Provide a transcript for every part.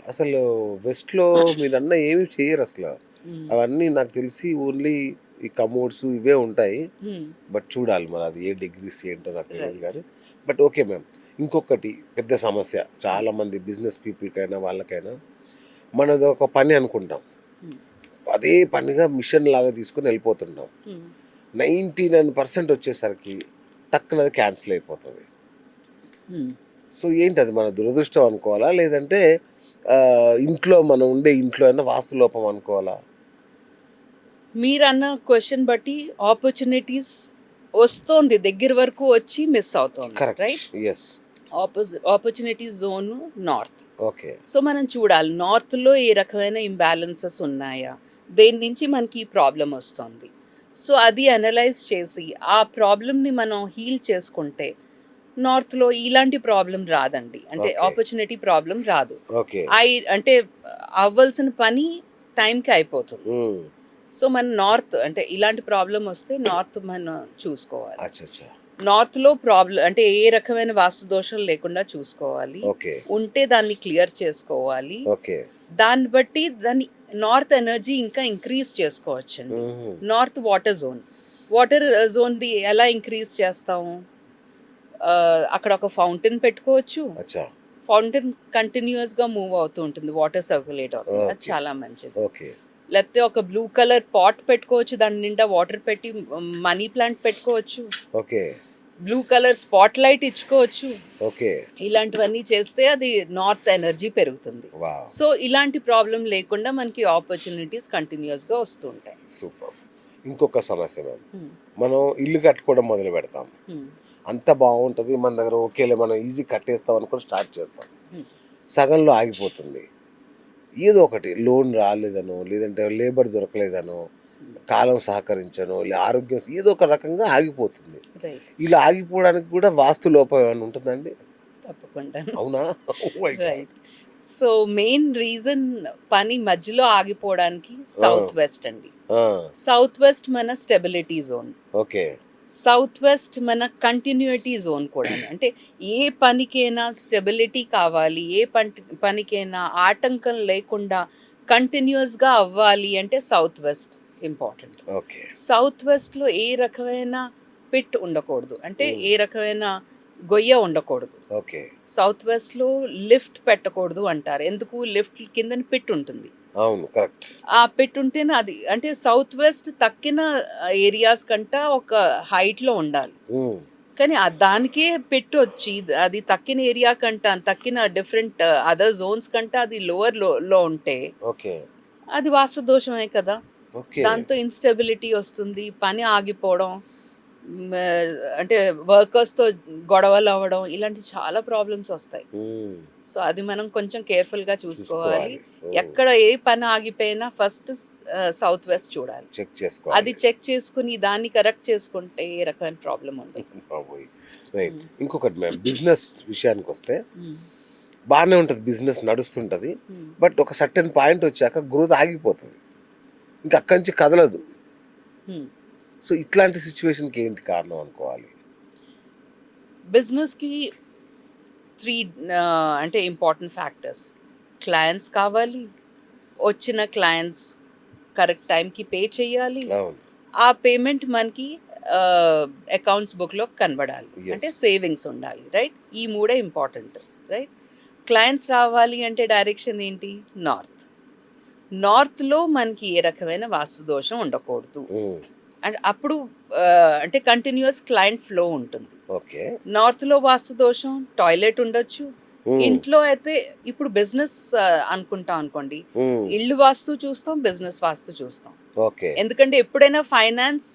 అసలు వెస్ట్‌లో మీరన్న ఏమి చెయ్యరసల. హ్మ్. అవన్నీ నాకు తెలిసి ఓన్లీ ఈ కమోడ్స్ ఇవే ఉంటాయి. హ్మ్. బట్ చూడాలి మరి అది ఏ డిగ్రీస్ ఏంటో నాకు తెలీదు రైట్. గానీ. But okay ma'am. ఇంకొకటి పెద్ద సమస్య హ్మ్. చాలామంది బిజినెస్ పీపుల్‌కైనా వాళ్ళకైనా మనదొక పని అనుకుంటాం. హ్మ్. అదే పనిగా మిషన్‌లాగా తీసుకొని ఎళ్ళిపోతుంటాం. హ్మ్. 99% వచ్చేసరికి టక్కున అది క్యాన్సిల్ అయిపోతది. హ్మ్. సో, ఏంటది మన దురదృష్టం అనుకోవాలా? లేదంటే ఇంట్లో మనం ఉండే ఇంట్లో ఏమన్నా వాస్తు లోపం అనుకోవాలా? మీరన్న క్వెషన్ బట్టి ఆపర్చునిటీస్ వస్తోంది. దగ్గర వరకు వచ్చి మిస్ అవుతోంది. Correct. Right? Yes. Opportunity zone north. Okay. So, మనం చూడాలి నార్త్‌లో ఏ రకమైన ఇంబాలెన్సెస్ ఉన్నాయా? దేని నుంచి మనకి ఈ ప్రాబ్లమ్ ఒస్తోంది? సో, అది అనలైజ్ చేసి ఆ ప్రాబ్లమ్‌ని మనం హీల్ చేసుకుంటే నార్త్‌లో ఇలాంటి ప్రాబ్లమ్ రాదండి. అంటే ఓకే. ఆపర్చునిటీ ప్రాబ్లమ్ రాదు. ఓకే. అంటే అవ్వాల్సిన పని టైంకి అయిపోతుంది. హ్మ్. సో, మన నార్త్ అంటే ఇలాంటి ప్రాబ్లమ్ ఒస్తే నార్త్ మనం చూసుకోవాలి. అచ్చచ్చా! నార్త్‌లో అంటే ఏ రకమైన వాస్తు దోషం లేకుండా చూసుకోవాలి. ఓకే. ఉంటే దాన్ని క్లియర్ చేసుకోవాలి. ఓకే. దాన్ని బట్టి దాన్ని నార్త్ ఎనర్జీ ఇంకా ఇంక్రీజ్ చేసుకోవచ్చండి. హుహు. North water zone. వాటర్ జోన్‌ది ఎలా ఇంక్రీజ్ చేస్తాము? అక్కడ ఒక ఫౌంటైన్ పెట్టుకోవచ్చు. అచ్చా! ఫౌంటైన్ కంటిన్యూయస్‌గా మూవ్ అవుతూ ఉంటుంది. వాటర్ సర్క్యులేట్ అవుతుంది. అది ఓకే. చాలా మంచిది. ఓకే. లేకపోతే ఒక బ్లూ కలర్ పాట్ పెట్టుకోవచ్చు. దాని నిండా వాటర్ పెట్టి మనీ ప్లాంట్ పెట్టుకోవచ్చు. Okay. Blue colour spot light ఇచ్చుకోవచ్చు. ఓకే. ఇలాంటివన్నీ చేస్తే అది నార్త్ ఎనర్జీ పెరుగుతుంది. వావ్! సో, ఇలాంటి ప్రాబ్లమ్ లేకుండా మనకి ఆపర్చునిటీస్ కంటిన్యూయస్‌గా వస్తూ ఉంటాయి. సూపర్. ఇంకొక సమస్య మ్యామ్. హ్మ్. మనం ఇల్లు కట్టుకోవడం మొదలుపెడతాం. హ్మ్. అంతా బావుంటది. మన దగ్గర ఓకేలే మనం ఈజీ కట్టేస్తాం అనుకోని స్టార్ట్ చేస్తాం. హ్మ్. సగంలో ఆగిపోతుంది. ఏదో ఒకటి లోన్ రాలేదనో, లేదంటే లేబర్ దొరకలేదనో, హ్మ్. కాలం సహకరించనో, ఆరోగ్యం ఏదో ఒక రకంగా ఆగిపోతుంది. రైట్. ఇలా ఆగిపోవడానికి కూడా వాస్తు లోపం ఏమైనా ఉంటుందండి? తప్పకుండాను. అవునా? Oh my God! Right. So, main reason పని మధ్యలో ఆగిపోవడానికి ఆ! సౌత్ వెస్ట్ అండి. ఆ! సౌత్ వెస్ట్ మన stability zone. Okay. South west మన కంటిన్యూటీ జోన్ కూడాను. అంటే ఏ పనికైనా స్టెబిలిటీ కావాలి. ఏ పనికైనా ఆటంకం లేకుండా కంటిన్యూయస్‌గా అవ్వాలి అంటే south west important. Okay. South వెస్ట్‌లో ఏ రకమైన పిట్ ఉండకూడదు. అంటే హ్మ్. ఏ రకమైన గొయ్య ఉండకూడదు. ఓకే. సౌత్ వెస్ట్‌లో లిఫ్ట్ పెట్టకూడదు అంటారు. ఎందుకు? లిఫ్ట్ కిందన పిట్ ఉంటుంది. అవును. కరెక్ట్. ఆ పిట్ ఉంటేనే అది అంటే సౌత్ వెస్ట్ తక్కిన ఏరియాస్ కంట ఒక హైట్‌లో ఉండాలి. హ్మ్. కానీ దానికే పెట్టొచ్చి అది తక్కిన ఏరియా కంట, తక్కిన డిఫరెంట్ అదర్ జోన్స్ కంట అది లోవర్ లో ఉంటే, ఓకే. అది వాస్తు దోషమే కదా! ఓకే. దాంతో ఇన్‌స్టెబిలిటీ ఒస్తుంది. పని ఆగిపోవడం, హ్మ్, అంటే వర్కర్స్‌తో గొడవలవ్వడం ఇలాంటి చాలా ప్రాబ్లమ్స్ ఒస్తాయి. హ్మ్. సో, అది మనం కొంచెం కేర్‌ఫుల్‌గా చూసుకోవాలి. చూసుకోవాలి. ఓహ్! ఎక్కడ ఏ పని ఆగిపోయినా ఫస్ట్ సౌత్ వెస్ట్ చూడాలి. చెక్ అది చేసుకోవాలి. చెక్ చేసుకొని దాన్ని కరెక్ట్ చేసుకుంటే ఏ రకమైన ప్రాబ్లమ్ ఉండదు. బాబోయ్! రైట్. హ్మ్. ఇంకొకటి మ్యామ్ బిజినెస్ విషయానికొస్తే హ్మ్. బానే ఉంటది. బిజినెస్ నడుస్తుంటది. హ్మ్. బట్ ఒక సర్టెన్ పాయింట్ వచ్చాక గ్రోత్ ఆగిపోతది. ఇంక అక్కడి నుంచి కదలదు. హ్మ్. సో, ఇట్లాంటి సిట్యుయేషన్‌కి ఏంటి కారణం అనుకోవాలి? బిజినెస్‌కి 3 అంటే ఇంపార్టెంట్ ఫ్యాక్టర్స్. క్లయింట్స్ కావాలి. వచ్చిన క్లయింట్స్ కరెక్ట్ టైంకి పే చేయాలి. అవును. ఆ పేమెంట్ మనకి ఆహ్, అకౌంట్స్ బుక్‌లో కనబడాలి. అంటే యెస్. సేవింగ్స్ ఉండాలి. రైట్? ఈ మూడే ఇంపార్టెంట్. రైట్? క్లయింట్స్ రావాలి అంటే డైరెక్షన్ ఏంటి? నార్త్. నార్త్‌లో మనకి ఏ రకమైన వాస్తు దోషం ఉండకూడదు. హ్మ్. అండ్ అప్పుడు అంటే కంటిన్యూయస్ క్లయింట్ ఫ్లో ఉంటుంది. ఓకే. నార్త్‌లో వాస్తు దోషం టాయిలెట్ ఉండొచ్చు. హ్మ్. ఇంట్లో అయితే ఇప్పుడు బిజినెస్ అనుకుంటాం అనుకోండి. హ్మ్. ఇల్లు వాస్తు చూస్తాం, బిజినెస్ వాస్తు చూస్తాం. ఓకే. ఎందుకంటే ఎప్పుడైనా ఫైనాన్స్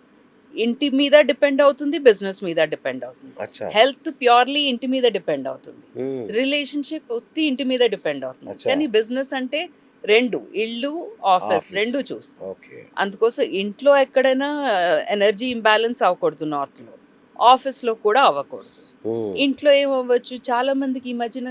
ఇంటి మీద డిపెండ్ అవుతుంది, బిజినెస్ మీద డిపెండ్ అవుతుంది. అచ్చా! హెల్త్ ప్యూర్‌లీ ఇంటి మీద డిపెండ్ అవుతుంది. హ్మ్. రిలేషన్‌షిప్ ఉత్తి ఇంటి మీద డిపెండ్ అవుతుంది. అచ్చా! కానీ బిజినెస్ అంటే 2 ఇల్లు, ఆఫీస్ ఆఫీస్. 2 చూస్తాం. ఓకే. అందుకోసం ఇంట్లో ఎక్కడైనా ఎనర్జీ ఇంబాలెన్స్ అవ్వకూడదు నార్త్‌లో. ఆఫీస్‌లో కూడా అవ్వకూడదు. హ్మ్. ఇంట్లో ఏమవ్వచ్చు చాలా మందికి ఈ మధ్యన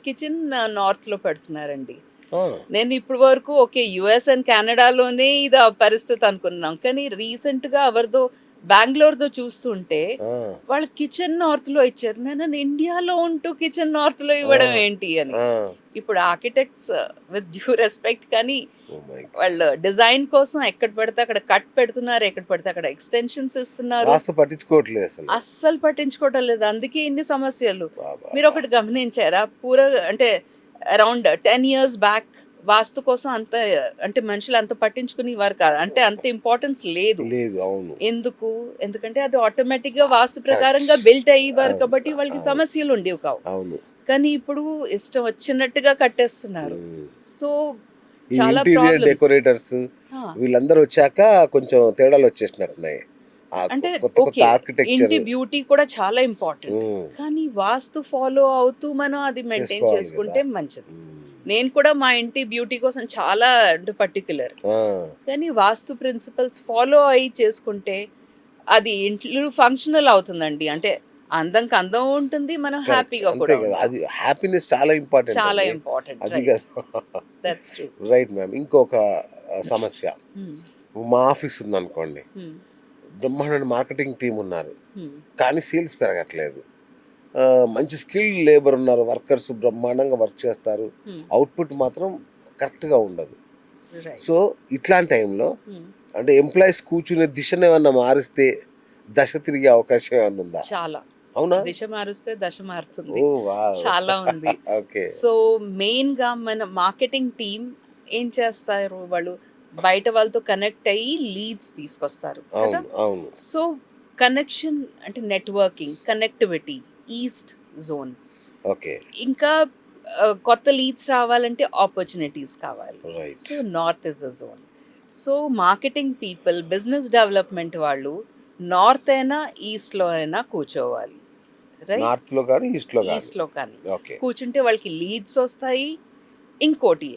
కిచెన్ నార్త్‌లో పెడుతున్నారండి. ఆ! నేను ఇప్పటి వరకు ఓకే. యూఎస్ అండ్ కెనడాలోనే ఇది ఆ పరిస్థితి అనుకున్నాం. కానీ రీసెంట్‌గా ఎవరిదో బెంగళూరుతో చూస్తుంటే ఆ, వాళ్ళు కిచెన్ నార్త్ లో ఇచ్చారు. నేను ఇండియాలో ఉంటూ కిచెన్ నార్త్ లో ఇవ్వడం ఏంటి అని. ఆ. ఇప్పుడు ఆర్కిటెక్ట్స్ విత్ డ్యూ రెస్పెక్ట్ కానీ Oh my God. వాళ్ళు డిజైన్ కోసం ఎక్కడ పడితే అక్కడ కట్ పెడుతున్నారు, ఎక్కడ పడితే అక్కడ ఎక్స్టెన్షన్స్ ఇస్తున్నారు. వాస్తు పట్టించుకోవట్లేదు అసలు. అస్సలు పట్టించుకోవటం లేదు. అందుకే ఇన్ని సమస్యలు. బాబా. మీరు ఒకటి గమనించారా? అంటే అరౌండ్ 10 ఇయర్స్ బ్యాక్ వాస్తు కోసం అంత అంటే మనుషులు అంత పట్టించుకునేవారు కాదు. అంటే అంత ఇంపార్టెన్స్ లేదు. లేదు, అవును. ఎందుకు? ఎందుకంటే అది ఆటోమేటిక్ గా వాస్తు ప్రకారంగా బిల్ట్ అయ్యేవారు కాబట్టి వాళ్ళకి అవును. సమస్యలు ఉండేవి కావు. అవును. కానీ ఇప్పుడు ఇష్టం వచ్చినట్టుగా కట్టేస్తున్నారు. ఉమ్. సో ఈ చాలా ఇంటీరియర్ ప్రాబ్లమ్స్. డెకరేటర్స్ వీళ్ళందరూ వచ్చాక కొంచెం తేడాలు వచ్చేసినట్టున్నాయి. ఆ అంటే కొత్త కొత్త ఓకే, ఆర్కిటెక్చర్ ఇంటి బ్యూటీ కూడా చాలా ఇంపార్టెంట్. కానీ వాస్తు ఫాలో అవుతూ మనం అది మెయింటైన్ చేసుకోవాలి చేసుకుంటే కదా. మంచిది. నేను కూడా మా ఇంటి బ్యూటీ కోసం చాలా అంటే పర్టికులర్. కానీ వాస్తు ప్రిన్సిపల్స్ ఫాలో అయ్యి చేసుకుంటే అది ఇంట్లో ఫంక్షనల్ అవుతుందండి. అంటే అందంకి అందం ఉంటుంది, మనం హ్యాపీగా అంతే కూడా కదా. ఉంటాం. అది హ్యాపీనెస్ చాలా ఇంపార్టెంట్. చాలా ఇంపార్టెంట్. అది కదా. That's true. Right ma'am. ఇంకొక సమస్య, మా ఆఫీస్ ఉంది అనుకోండి, బ్రహ్మాండ మార్కెటింగ్ టీం ఉన్నారు కానీ సేల్స్ పెరగట్లేదు. మంచి స్కిల్డ్ లేబర్ ఉన్నారు, వర్కర్స్ బ్రహ్మాండంగా వర్క్ చేస్తారు, అవుట్పుట్ మాత్రం కరెక్ట్గా ఉండదు. సో ఇట్లాంటి టైంలో అంటే ఎంప్లాయీస్ కూర్చునే దిశను ఏమన్నా మారిస్తే దశ తిరిగే అవకాశం ఏమన్నా ఉందా? చాలా. అవునా? దిశ మారుస్తే దశ మారుతుంది. ఓ వావ్. చాలా ఉంది. ఓకే. సో మెయిన్ గా మన మార్కెటింగ్ టీమ్ ఏం చేస్తారు, వాళ్ళు బయట వాళ్ళతో కనెక్ట్ అయ్యి లీడ్స్ తీసుకొస్తారు కదా. అవును, అవును. సో కనెక్షన్ అంటే networking, connectivity, east zone. Okay. ఇంకా కొత్త లీడ్స్ రావాలంటే ఆపర్చునిటీస్ కావాలి. Right. So north is a zone. So marketing people, business development వాళ్ళు నార్త్ అయినా ఈస్ట్ లో అయినా కూర్చోవాలి. రైట్, నార్త్ లో కానీ ఈస్ట్ లో కానీ. ఈస్ట్ లో కానీ ఓకే. కూర్చుంటే వాళ్ళకి లీడ్స్ వస్తాయి. ఇంకోటి,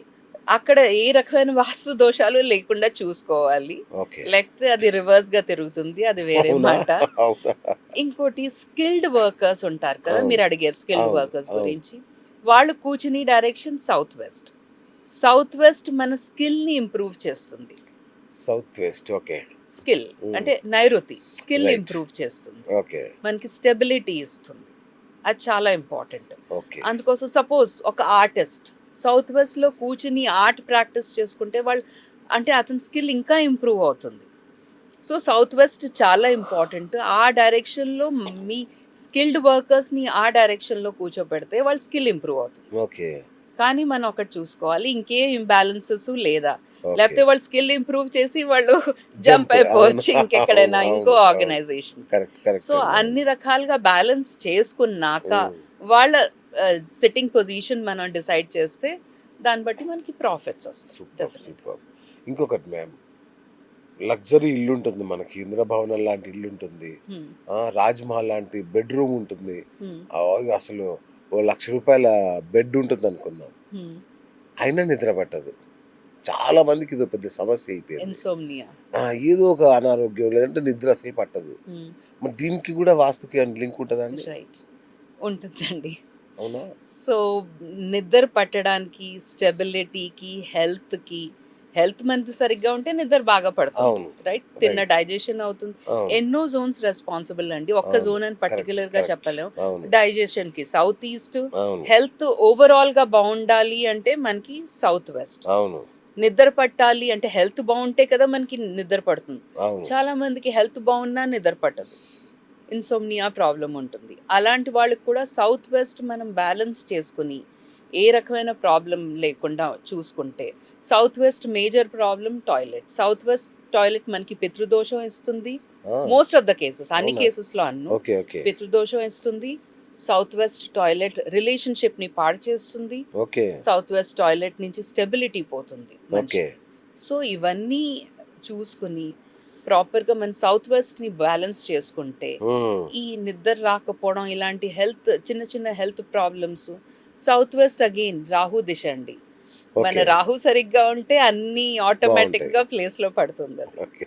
అక్కడ ఏ రకమైన వాస్తు దోషాలు లేకుండా చూసుకోవాలి. ఓకే. లేకపోతే అది రివర్స్ గా తిరుగుతుంది, అది వేరే అవునా? మాట. అవునా? ఇంకోటి, స్కిల్డ్ వర్కర్స్ ఉంటారు కదా, అవును. మీరు అడిగారు స్కిల్డ్ అవును, వర్కర్స్ అవును. గురించి. వాళ్ళు కూర్చుని direction south west. South west మన స్కిల్ ని ఇంప్రూవ్ చేస్తుంది. South west. ఓకే. స్కిల్ అంటే నైరుతి స్కిల్ Right. ఇంప్రూవ్ చేస్తుంది, ఓకే. మనకి స్టెబిలిటీ ఇస్తుంది. అది చాలా ఇంపార్టెంట్. ఓకే. అందుకోసం సపోజ్ ఒక ఆర్టిస్ట్ సౌత్ వెస్ట్ లో కూర్చుని ఆర్ట్ ప్రాక్టీస్ చేసుకుంటే వాళ్ళు అంటే అతని స్కిల్ ఇంకా ఇంప్రూవ్ అవుతుంది. సో సౌత్ వెస్ట్ చాలా ఇంపార్టెంట్. ఆ డైరెక్షన్లో మీ స్కిల్డ్ వర్కర్స్ని ఆ డైరెక్షన్లో కూర్చోబెడితే వాళ్ళ స్కిల్ ఇంప్రూవ్ అవుతుంది. ఓకే. కానీ మనం ఒకటి చూసుకోవాలి, ఇంకే ఇంబ్యాలెన్సెస్ లేదా, ఓకే. లేకపోతే వాళ్ళు స్కిల్ ఇంప్రూవ్ చేసి వాళ్ళు Jump. జంప్ అయిపోవచ్చు అవును. ఇంకెక్కడైనా, అవును, ఇంకో అవును. ఆర్గనైజేషన్. Correct, correct. సో అన్ని రకాలుగా బ్యాలెన్స్ చేసుకున్నాక వాళ్ళ సిట్టింగ్ పొజిషన్ మనం డిసైడ్ చేస్తే దాన్ని బట్టి మనకి ప్రాఫిట్స్ వస్తాయి. Super, Definitely. సూపర్. ఇంకొకటి మ్యామ్, లగ్జరీ ఇల్లు ఉంటుంది మనకి, ఇంద్రభవనం లాంటి ఇల్లు ఉంటుంది, Hmm. రాజ్మహల్ లాంటి బెడ్రూమ్ ఉంటుంది. Hmm. అసలు ఓ ₹1,00,000 బెడ్ ఉంటుంది అనుకుందాం, Hmm. అయినా నిద్ర పట్టదు. చాలా మందికి ఇది పెద్ద సమస్య అయిపోయింది. ఇన్సోమ్నియా. ఏదో ఒక అనారోగ్యం లేదంటే నిద్ర అసలు పట్టదు. మరి దీనికి కూడా వాస్తుకి లింక్ ఉంటుందండి? రైట్, ఉంటుందండి. అవునా? సో నిద్ర పట్టడానికి, స్టెబిలిటీకి, హెల్త్ మనకి సరిగ్గా ఉంటే నిద్ర బాగా పడుతుంది. అవును. రైట్, తిన్న Right. డైజెషన్ అవుతుంది. అవును. ఎన్నో జోన్స్ రెస్పాన్సిబుల్ అండి, ఒక్క అవును. జోన్ అని పర్టికులర్ గా Correct, చెప్పలేం. అవును, డైజెషన్ కి సౌత్ ఈస్ట్, అవును, హెల్త్ ఓవరాల్ గా బాగుండాలి అంటే మనకి సౌత్ వెస్ట్. అవును, నిద్ర పట్టాలి అంటే హెల్త్ బాగుంటే కదా మనకి నిద్ర పడుతుంది. అవును. చాలా మందికి హెల్త్ బాగున్నా నిద్ర పట్టదు, ఇన్సోమ్నియా ప్రాబ్లం ఉంటుంది. అలాంటి వాళ్ళకి కూడా సౌత్ వెస్ట్ మనం బ్యాలెన్స్ చేసుకుని ఏ రకమైన ప్రాబ్లం లేకుండా చూసుకుంటే, south west major problem toilet. South west toilet మనకి పితృదోషం ఇస్తుంది. మోస్ట్ ఆఫ్ ద కేసెస్, అన్ని అవునా? కేసెస్లో అన్ను ఓకే, ఓకే, పితృదోషం ఇస్తుంది. సౌత్ వెస్ట్ టాయిలెట్ రిలేషన్షిప్ ని పాడు చేస్తుంది. ఓకే, సౌత్ వెస్ట్ టాయిలెట్ నుంచి స్టెబిలిటీ పోతుంది ఓకే. మనిషికి. సో ఇవన్నీ చూసుకుని ప్రాపర్గా మన సౌత్ వెస్ట్ని బ్యాలెన్స్ చేసుకుంటే ఈ నిద్ర రాకపోవడం, ఇలాంటి చిన్న చిన్న health problems. South west again Rahu దిశ అండి. మన ఓకే. రాహు సరిగ్గా ఉంటే అన్ని ఆటోమేటిక్గా ప్లేస్లో పడుతుంది అది. ఓకే.